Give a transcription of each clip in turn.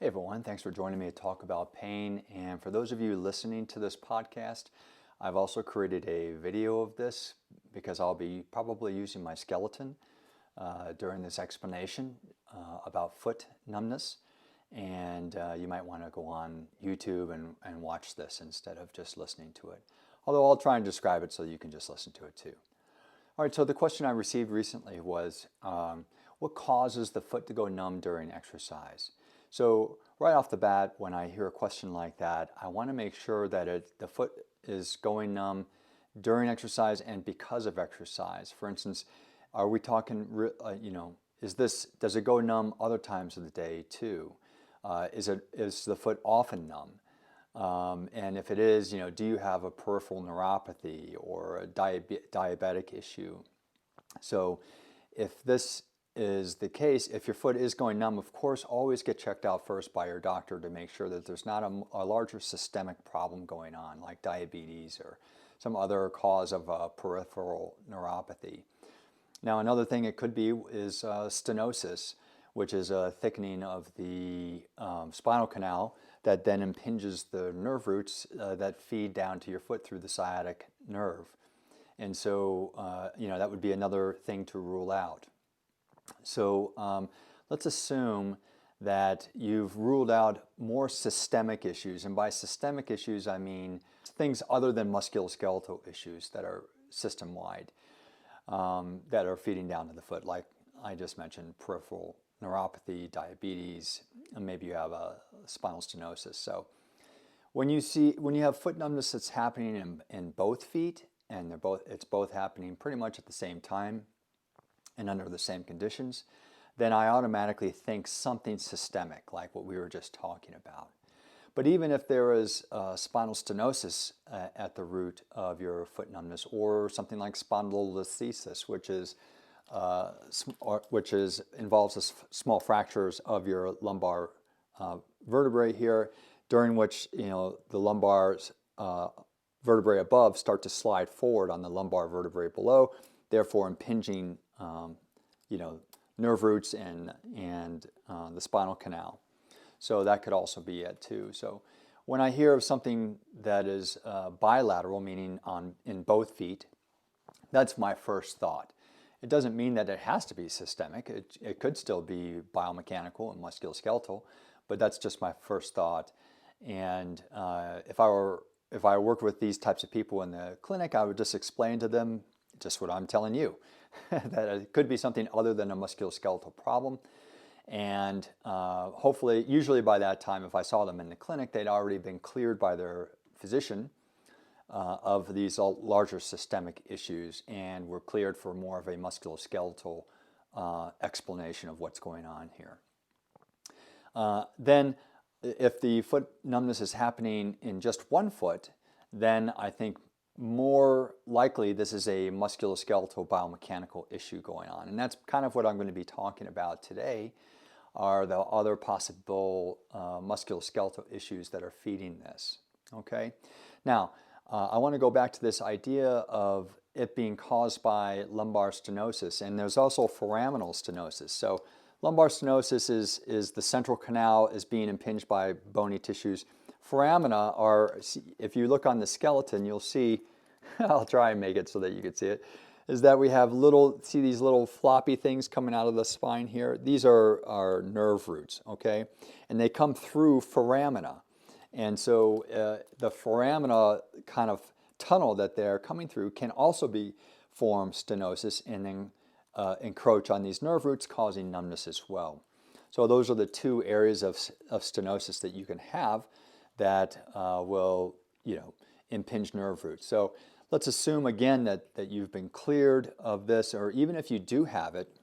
Hey everyone, thanks for joining me to talk about pain. And for those of you listening to this podcast, I've also created a video of this because I'll be probably using my skeleton during this explanation about foot numbness. And you might want to go on YouTube and watch this instead of just listening to it. Although I'll try and describe it so you can just listen to it too. All right, so the question I received recently was, what causes the foot to go numb during exercise? So right off the bat, when I hear a question like that, I want to make sure that the foot is going numb during exercise and because of exercise. For instance, are we talking, does it go numb other times of the day too? Is the foot often numb? And if it is, do you have a peripheral neuropathy or a diabetic issue? So if this is the case, if your foot is going numb, of course, always get checked out first by your doctor to make sure that there's not a larger systemic problem going on, like diabetes or some other cause of peripheral neuropathy. Now, another thing it could be is stenosis, which is a thickening of the spinal canal that then impinges the nerve roots that feed down to your foot through the sciatic nerve. And so, that would be another thing to rule out. So let's assume that you've ruled out more systemic issues. And by systemic issues, I mean things other than musculoskeletal issues that are system-wide, that are feeding down to the foot, like I just mentioned, peripheral neuropathy, diabetes, and maybe you have a spinal stenosis. So when you have foot numbness that's happening in both feet, and it's both happening pretty much at the same time and under the same conditions, then I automatically think something systemic, like what we were just talking about. But even if there is spinal stenosis at the root of your foot numbness, or something like spondylolisthesis, which involves small fractures of your lumbar vertebrae here, during which the lumbar vertebrae above start to slide forward on the lumbar vertebrae below, therefore impinging nerve roots and the spinal canal. So that could also be it too. So when I hear of something that is bilateral, meaning in both feet, that's my first thought. It doesn't mean that it has to be systemic. It could still be biomechanical and musculoskeletal, but that's just my first thought. And if I worked with these types of people in the clinic, I would just explain to them just what I'm telling you, that it could be something other than a musculoskeletal problem. And hopefully, usually by that time, if I saw them in the clinic, they'd already been cleared by their physician of these larger systemic issues and were cleared for more of a musculoskeletal explanation of what's going on here. Then, if the foot numbness is happening in just one foot, then I think more likely this is a musculoskeletal biomechanical issue going on. And that's kind of what I'm going to be talking about today, are the other possible musculoskeletal issues that are feeding this. Okay? Now, I want to go back to this idea of it being caused by lumbar stenosis, and there's also foraminal stenosis. So lumbar stenosis is the central canal is being impinged by bony tissues. Foramina are, if you look on the skeleton, you'll see, I'll try and make it so that you can see it, is that we have see these little floppy things coming out of the spine here? These are our nerve roots, okay? And they come through foramina. And so the foramina kind of tunnel that they're coming through can also form stenosis and then encroach on these nerve roots, causing numbness as well. So those are the two areas of stenosis that you can have that will, impinge nerve roots. So let's assume again that you've been cleared of this, or even if you do have it,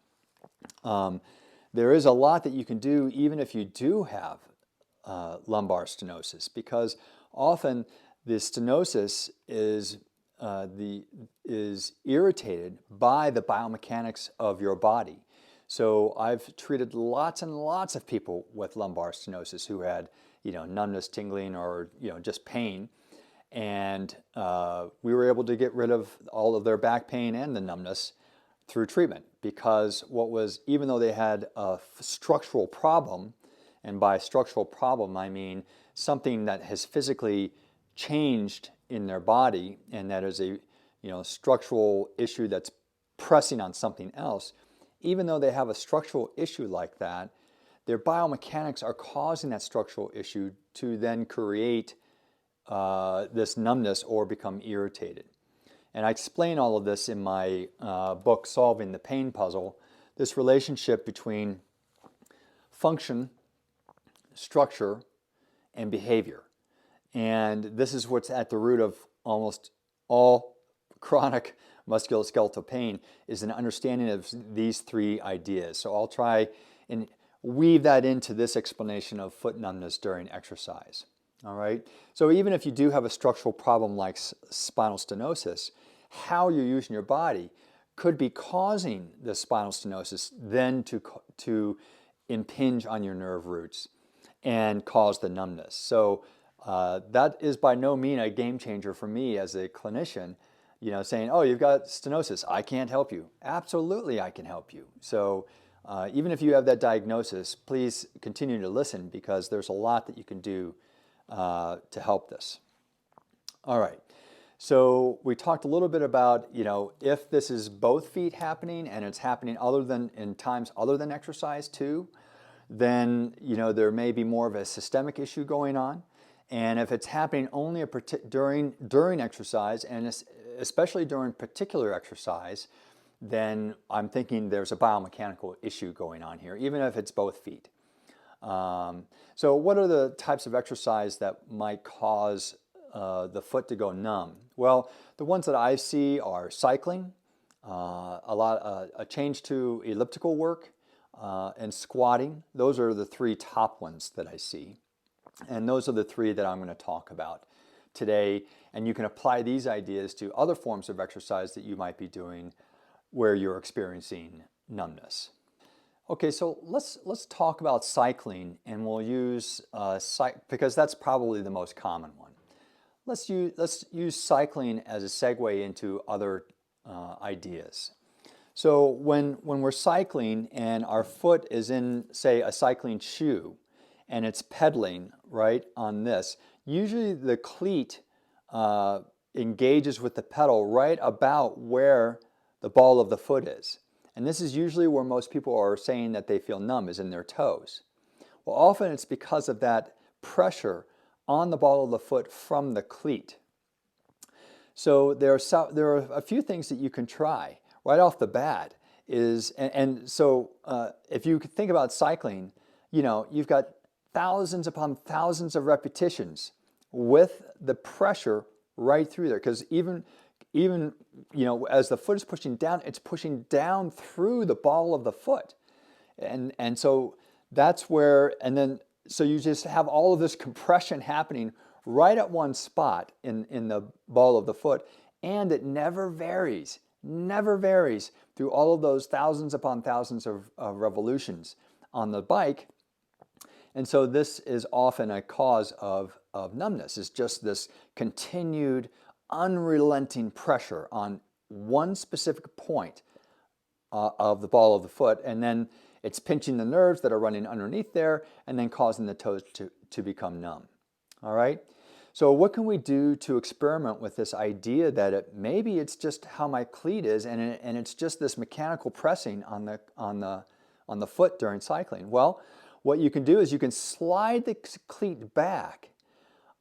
there is a lot that you can do even if you do have lumbar stenosis, because often the stenosis is irritated by the biomechanics of your body. So I've treated lots and lots of people with lumbar stenosis who had numbness, tingling, or just pain, and we were able to get rid of all of their back pain and the numbness through treatment, because even though they had a structural problem, And by structural problem, I mean something that has physically changed in their body, and that is a structural issue that's pressing on something else. Even though they have a structural issue like that, their biomechanics are causing that structural issue to then create this numbness or become irritated. And I explain all of this in my book, Solving the Pain Puzzle, this relationship between function, structure, and behavior. And this is what's at the root of almost all chronic musculoskeletal pain, is an understanding of these three ideas. So I'll try and weave that into this explanation of foot numbness during exercise. All right. So even if you do have a structural problem like spinal stenosis, how you're using your body could be causing the spinal stenosis then to impinge on your nerve roots and cause the numbness. So that is by no means a game changer for me as a clinician, saying, oh, you've got stenosis, I can't help you. Absolutely, I can help you. So even if you have that diagnosis, please continue to listen, because there's a lot that you can do to help this. All right. So we talked a little bit about, if this is both feet happening and it's happening in times other than exercise too, then, there may be more of a systemic issue going on. And if it's happening only during exercise, and especially during particular exercise, then I'm thinking there's a biomechanical issue going on here, even if it's both feet. So what are the types of exercise that might cause the foot to go numb? Well, the ones that I see are cycling, a change to elliptical work, and squatting. Those are the three top ones that I see. And those are the three that I'm going to talk about today. And you can apply these ideas to other forms of exercise that you might be doing where you're experiencing numbness. Okay, so let's talk about cycling, and we'll use because that's probably the most common one. Let's use cycling as a segue into other ideas. So when we're cycling and our foot is in, say, a cycling shoe, and it's pedaling right on this, usually the cleat engages with the pedal right about where the ball of the foot is. And this is usually where most people are saying that they feel numb, is in their toes. Well, often it's because of that pressure on the ball of the foot from the cleat. So there are a few things that you can try right off the bat. So if you think about cycling, you've got thousands upon thousands of repetitions with the pressure right through there, because even as the foot is pushing down, it's pushing down through the ball of the foot, and so that's where, so you just have all of this compression happening right at one spot in the ball of the foot, and it never varies through all of those thousands upon thousands of revolutions on the bike. And so this is often a cause of numbness. It's just this continued, unrelenting pressure on one specific point of the ball of the foot, and then it's pinching the nerves that are running underneath there, and then causing the toes to become numb. All right? So what can we do to experiment with this idea that maybe it's just how my cleat is, and it's just this mechanical pressing on the foot during cycling? Well, what you can do is you can slide the cleat back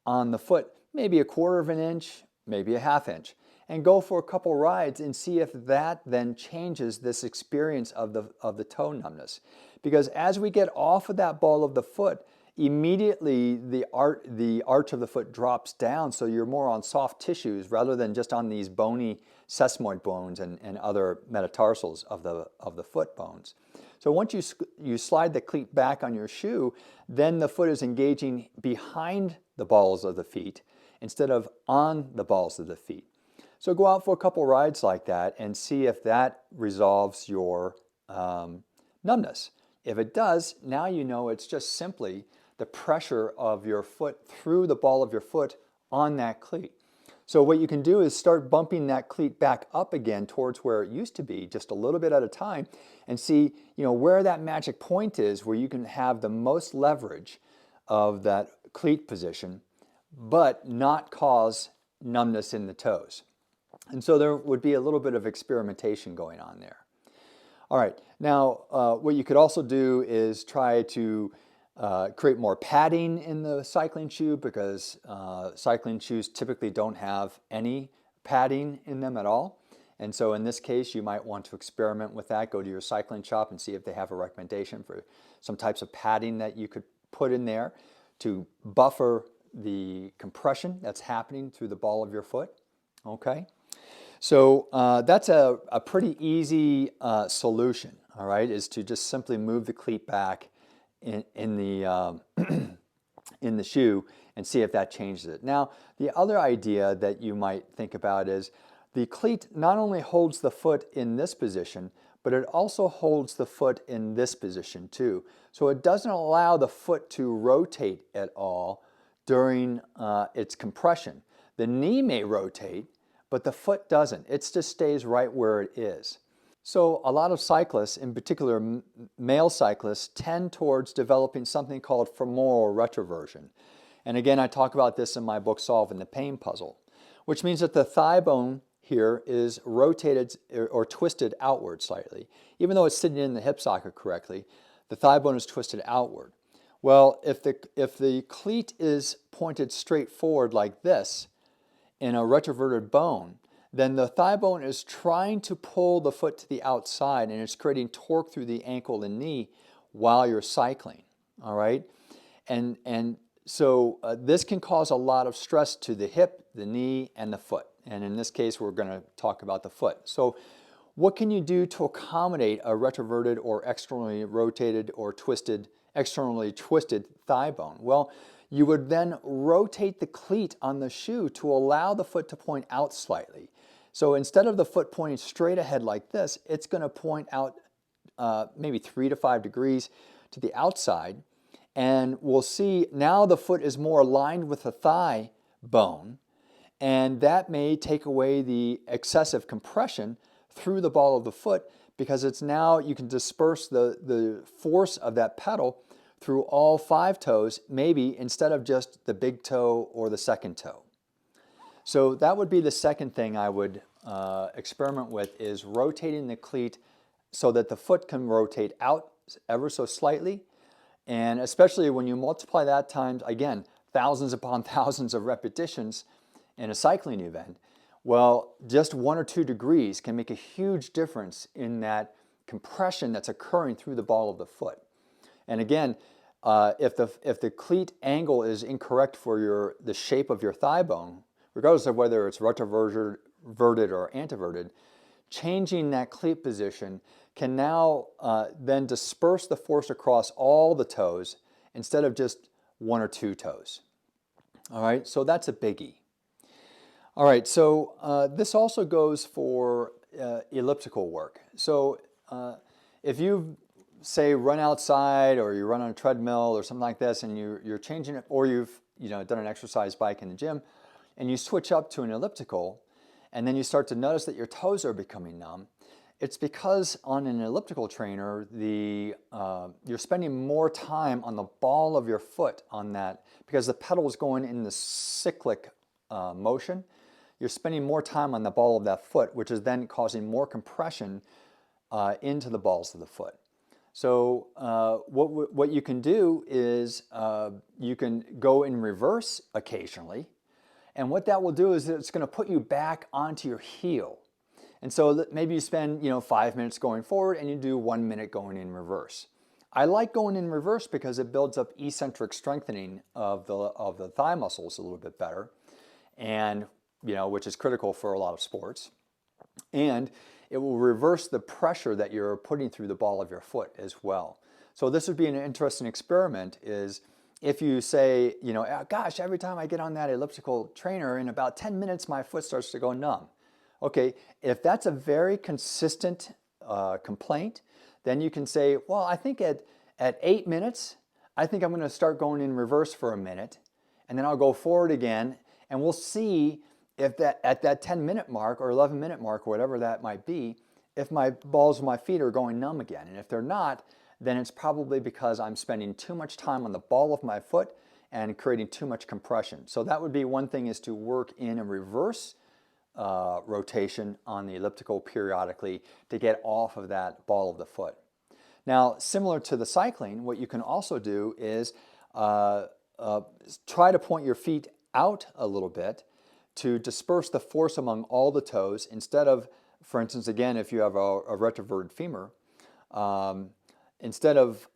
on the foot, maybe 1/4 of an inch, maybe a 1/2 inch, and go for a couple rides and see if that then changes this experience of the toe numbness. Because as we get off of that ball of the foot, immediately the arch of the foot drops down, so you're more on soft tissues rather than just on these bony sesamoid bones and other metatarsals of the foot bones. So once you slide the cleat back on your shoe, then the foot is engaging behind the balls of the feet instead of on the balls of the feet. So go out for a couple rides like that and see if that resolves your numbness. If it does, now you know it's just simply the pressure of your foot through the ball of your foot on that cleat. So what you can do is start bumping that cleat back up again towards where it used to be, just a little bit at a time, and see, where that magic point is where you can have the most leverage of that cleat position, but not cause numbness in the toes. And so there would be a little bit of experimentation going on there. All right, now what you could also do is try to create more padding in the cycling shoe, because cycling shoes typically don't have any padding in them at all. And so in this case, you might want to experiment with that. Go to your cycling shop and see if they have a recommendation for some types of padding that you could put in there to buffer the compression that's happening through the ball of your foot. Okay, so that's a pretty easy solution, all right, is to just simply move the cleat back in the in the shoe and see if that changes it. Now, the other idea that you might think about is the cleat not only holds the foot in this position, but it also holds the foot in this position too. So it doesn't allow the foot to rotate at all during its compression. The knee may rotate, but the foot doesn't. It just stays right where it is. So a lot of cyclists, in particular male cyclists, tend towards developing something called femoral retroversion. And again, I talk about this in my book, Solving the Pain Puzzle, which means that the thigh bone here is rotated or twisted outward slightly. Even though it's sitting in the hip socket correctly, the thigh bone is twisted outward. Well, if the cleat is pointed straight forward like this in a retroverted bone, then the thigh bone is trying to pull the foot to the outside, and it's creating torque through the ankle and knee while you're cycling, all right? And so this can cause a lot of stress to the hip, the knee, and the foot. And in this case, we're going to talk about the foot. So what can you do to accommodate a retroverted or externally rotated or externally twisted thigh bone? Well, you would then rotate the cleat on the shoe to allow the foot to point out slightly. So instead of the foot pointing straight ahead like this, it's going to point out maybe 3 to 5 degrees to the outside. And we'll see now the foot is more aligned with the thigh bone, and that may take away the excessive compression through the ball of the foot, because it's now you can disperse the force of that pedal through all 5 toes, maybe instead of just the big toe or the second toe. So that would be the second thing I would experiment with, is rotating the cleat so that the foot can rotate out ever so slightly. And especially when you multiply that times, again, thousands upon thousands of repetitions in a cycling event, well, just 1 or 2 degrees can make a huge difference in that compression that's occurring through the ball of the foot. And again, if the cleat angle is incorrect for the shape of your thigh bone, regardless of whether it's retroverted or anteverted, changing that cleat position can now then disperse the force across all the toes instead of just 1 or 2 toes. All right, so that's a biggie. All right, so this also goes for elliptical work. So if you say run outside, or you run on a treadmill or something like this, and you're changing it, or you've done an exercise bike in the gym, and you switch up to an elliptical, and then you start to notice that your toes are becoming numb, it's because on an elliptical trainer, you're spending more time on the ball of your foot on that, because the pedal is going in the cyclic motion. You're spending more time on the ball of that foot, which is then causing more compression into the balls of the foot. So what you can do is you can go in reverse occasionally, and what that will do is it's going to put you back onto your heel. And so maybe you spend 5 minutes going forward, and you do 1 minute going in reverse. I like going in reverse because it builds up eccentric strengthening of the thigh muscles a little bit better, and which is critical for a lot of sports. And it will reverse the pressure that you're putting through the ball of your foot as well. So this would be an interesting experiment, is if you say, gosh, every time I get on that elliptical trainer, in about 10 minutes my foot starts to go numb. Okay, if that's a very consistent complaint, then you can say, well, I think at 8 minutes, I think I'm going to start going in reverse for a minute, and then I'll go forward again, and we'll see if that at that 10-minute mark or 11-minute mark or whatever that might be, if my balls of my feet are going numb again. And if they're not, then it's probably because I'm spending too much time on the ball of my foot and creating too much compression. So that would be one thing, is to work in a reverse rotation on the elliptical periodically to get off of that ball of the foot. Now, similar to the cycling, what you can also do is try to point your feet out a little bit to disperse the force among all the toes, instead of, for instance, again, if you have a retroverted femur, instead of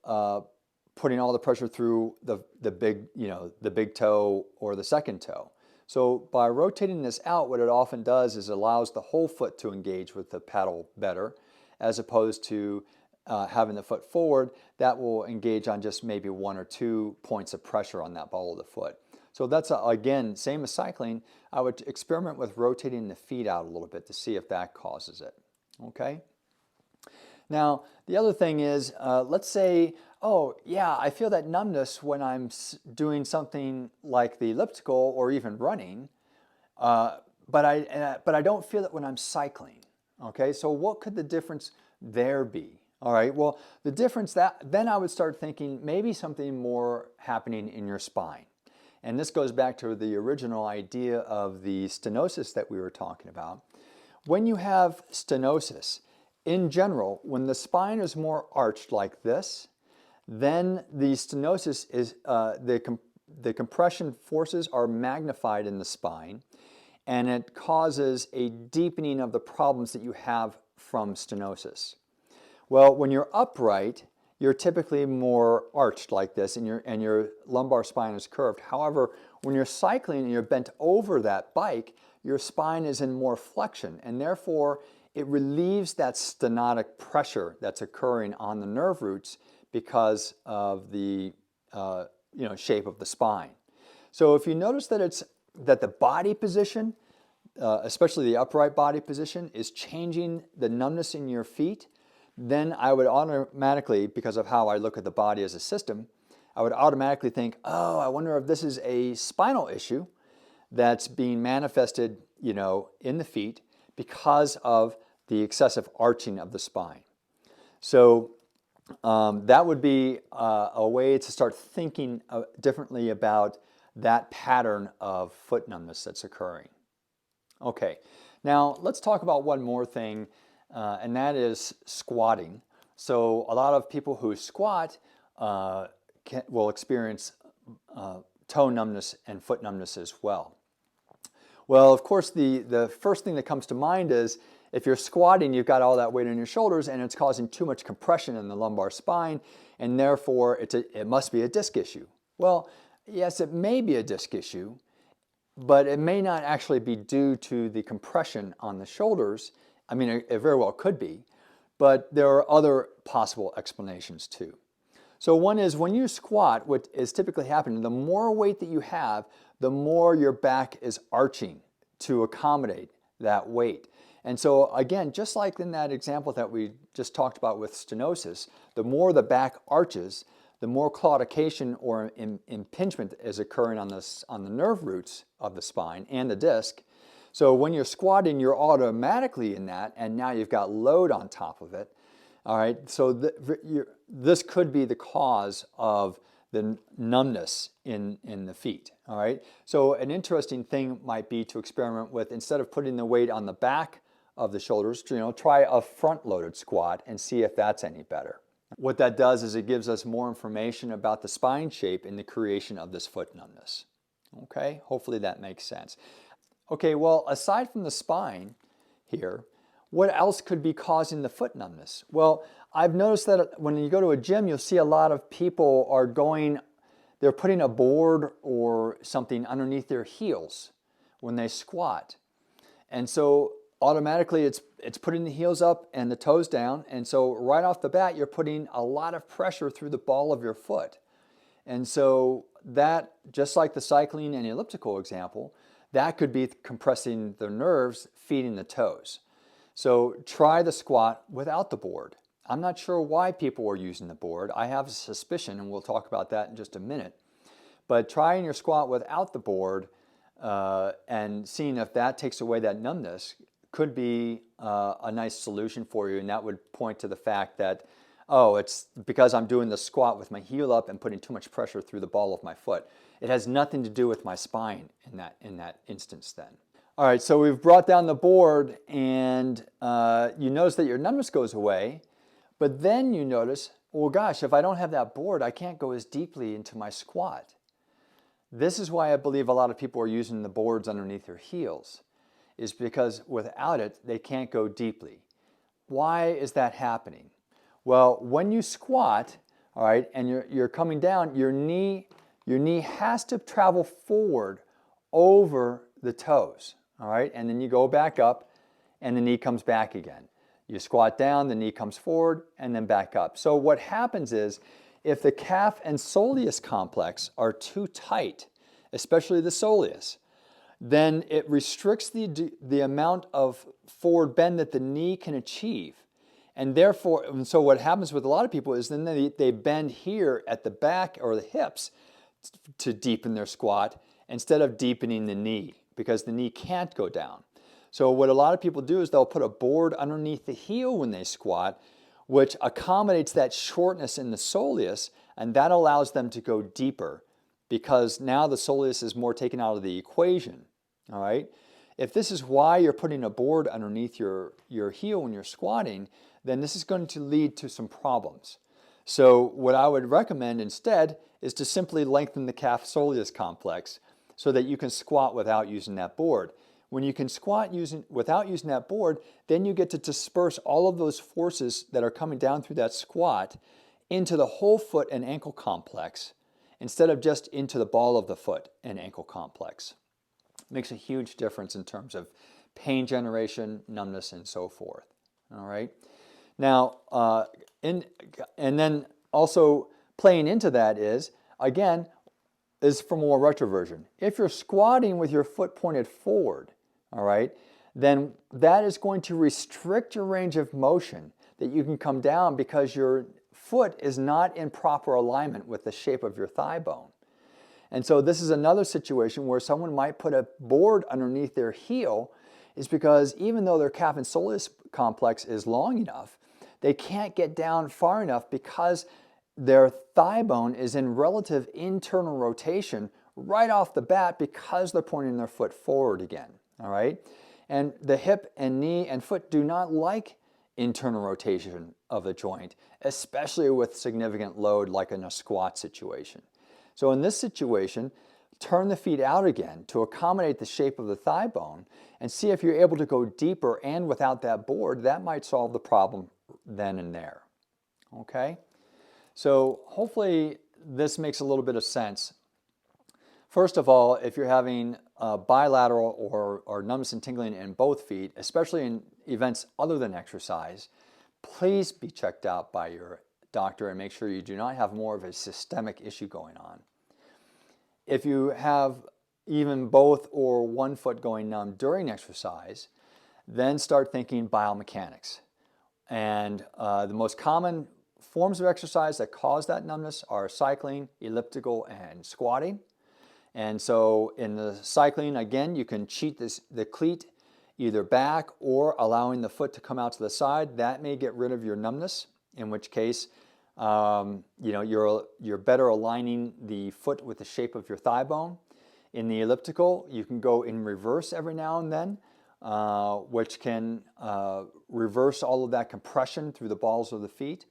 putting all the pressure through the big toe or the second toe. So by rotating this out, what it often does is allows the whole foot to engage with the paddle better, as opposed to having the foot forward. That will engage on just maybe 1 or 2 points of pressure on that ball of the foot. So that's, again, same as cycling. I would experiment with rotating the feet out a little bit to see if that causes it. Okay? Now, the other thing is, let's say, oh yeah, I feel that numbness when I'm doing something like the elliptical or even running, but I don't feel it when I'm cycling. Okay, so what could the difference there be? All right, well, the difference, then I would start thinking maybe something more happening in your spine. And this goes back to the original idea of the stenosis that we were talking about. When you have stenosis, in general, when the spine is more arched like this, then the stenosis is, the compression forces are magnified in the spine, and it causes a deepening of the problems that you have from stenosis. Well, when you're upright, you're typically more arched like this, and your lumbar spine is curved. However, when you're cycling and you're bent over that bike, your spine is in more flexion, and therefore it relieves that stenotic pressure that's occurring on the nerve roots because of the shape of the spine. So if you notice that the body position, especially the upright body position, is changing the numbness in your feet, then I would automatically, because of how I look at the body as a system, I would automatically think, oh, I wonder if this is a spinal issue that's being manifested, in the feet because of the excessive arching of the spine. So that would be a way to start thinking differently about that pattern of foot numbness that's occurring. Okay, now let's talk about one more thing, and that is squatting. So a lot of people who squat will experience toe numbness and foot numbness as well. Well, of course, the first thing that comes to mind is, if you're squatting, you've got all that weight on your shoulders, and it's causing too much compression in the lumbar spine, and therefore it must be a disc issue. Well, yes, it may be a disc issue, but it may not actually be due to the compression on the shoulders. I mean, it very well could be, but there are other possible explanations too. So one is, when you squat, what is typically happening, the more weight that you have, the more your back is arching to accommodate that weight. And so again, just like in that example that we just talked about with stenosis, the more the back arches, the more claudication or impingement is occurring on the nerve roots of the spine and the disc. So when you're squatting, you're automatically in that, and now you've got load on top of it. All right, so this could be the cause of the numbness in the feet. All right, so an interesting thing might be to experiment with, instead of putting the weight on the back of the shoulders, try a front-loaded squat and see if that's any better. What that does is it gives us more information about the spine shape in the creation of this foot numbness. Okay, hopefully that makes sense. Okay, well, aside from the spine here, what else could be causing the foot numbness? Well, I've noticed that when you go to a gym, you'll see a lot of people they're putting a board or something underneath their heels when they squat. And so automatically it's putting the heels up and the toes down. And so right off the bat, you're putting a lot of pressure through the ball of your foot. And so that, just like the cycling and elliptical example, that could be compressing the nerves, feeding the toes. So try the squat without the board. I'm not sure why people are using the board. I have a suspicion, and we'll talk about that in just a minute. But trying your squat without the board and seeing if that takes away that numbness could be a nice solution for you. And that would point to the fact that, oh, it's because I'm doing the squat with my heel up and putting too much pressure through the ball of my foot. It has nothing to do with my spine in that instance then. All right, so we've brought down the board, and you notice that your numbness goes away, but then you notice, well, gosh, if I don't have that board, I can't go as deeply into my squat. This is why I believe a lot of people are using the boards underneath their heels, is because without it, they can't go deeply. Why is that happening? Well, when you squat, all right, and you're coming down, your knee has to travel forward over the toes, all right, and then you go back up, and the knee comes back again. You squat down, the knee comes forward, and then back up. So what happens is, if the calf and soleus complex are too tight, especially the soleus, then it restricts the amount of forward bend that the knee can achieve. And therefore, and so what happens with a lot of people is then they bend here at the back or the hips to deepen their squat instead of deepening the knee, because the knee can't go down. So what a lot of people do is they'll put a board underneath the heel when they squat, which accommodates that shortness in the soleus, and that allows them to go deeper because now the soleus is more taken out of the equation. All right? If this is why you're putting a board underneath your heel when you're squatting, then this is going to lead to some problems. So what I would recommend instead is to simply lengthen the calf soleus complex so that you can squat without using that board. When you can squat without using that board, then you get to disperse all of those forces that are coming down through that squat into the whole foot and ankle complex instead of just into the ball of the foot and ankle complex. It makes a huge difference in terms of pain generation, numbness, and so forth. All right. Now, and then also playing into that is for more retroversion. If you're squatting with your foot pointed forward, all right, then that is going to restrict your range of motion that you can come down because your foot is not in proper alignment with the shape of your thigh bone. And so this is another situation where someone might put a board underneath their heel, is because even though their calf and soleus complex is long enough, they can't get down far enough because their thigh bone is in relative internal rotation right off the bat because they're pointing their foot forward again, all right? And the hip and knee and foot do not like internal rotation of the joint, especially with significant load like in a squat situation. So in this situation, turn the feet out again to accommodate the shape of the thigh bone and see if you're able to go deeper, and without that board, that might solve the problem then and there, okay? So hopefully this makes a little bit of sense. First of all, if you're having bilateral or numbness and tingling in both feet, especially in events other than exercise, please be checked out by your doctor and make sure you do not have more of a systemic issue going on. If you have even both or one foot going numb during exercise, then start thinking biomechanics. And the most common forms of exercise that cause that numbness are cycling, elliptical, and squatting. And so in the cycling, again, you can cheat the cleat either back or allowing the foot to come out to the side. That may get rid of your numbness, in which case you're better aligning the foot with the shape of your thigh bone. In the elliptical, you can go in reverse every now and then, which can reverse all of that compression through the balls of the feet.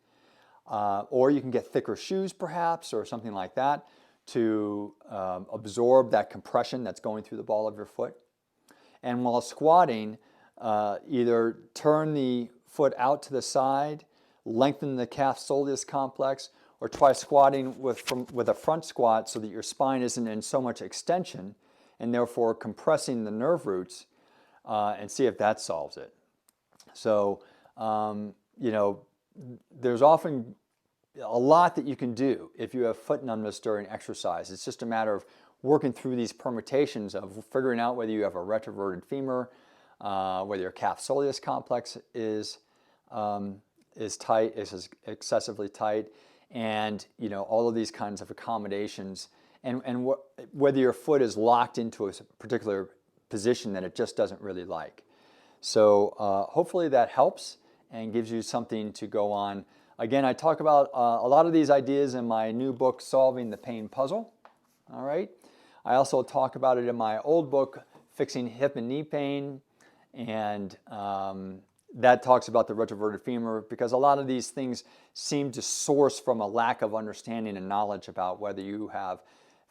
Or you can get thicker shoes perhaps, or something like that, to absorb that compression that's going through the ball of your foot. And while squatting, either turn the foot out to the side, lengthen the calf soleus complex, or try squatting with a front squat so that your spine isn't in so much extension and therefore compressing the nerve roots, and see if that solves it. So, there's often a lot that you can do if you have foot numbness during exercise. It's just a matter of working through these permutations of figuring out whether you have a retroverted femur, whether your calf soleus complex is tight, is excessively tight, and all of these kinds of accommodations and whether your foot is locked into a particular position that it just doesn't really like. So hopefully that helps and gives you something to go on. Again, I talk about a lot of these ideas in my new book, Solving the Pain Puzzle. All right. I also talk about it in my old book, Fixing Hip and Knee Pain, and that talks about the retroverted femur, because a lot of these things seem to source from a lack of understanding and knowledge about whether you have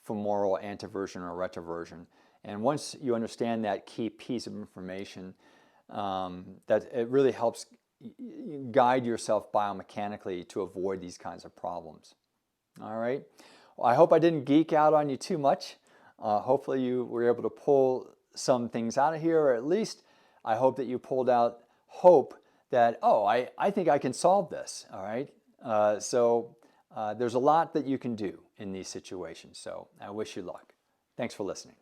femoral anteversion or retroversion. And once you understand that key piece of information, that it really helps guide yourself biomechanically to avoid these kinds of problems. All right. Well, I hope I didn't geek out on you too much. Hopefully you were able to pull some things out of here, or at least I hope that you pulled out hope that, oh, I think I can solve this. All right. So there's a lot that you can do in these situations. So I wish you luck. Thanks for listening.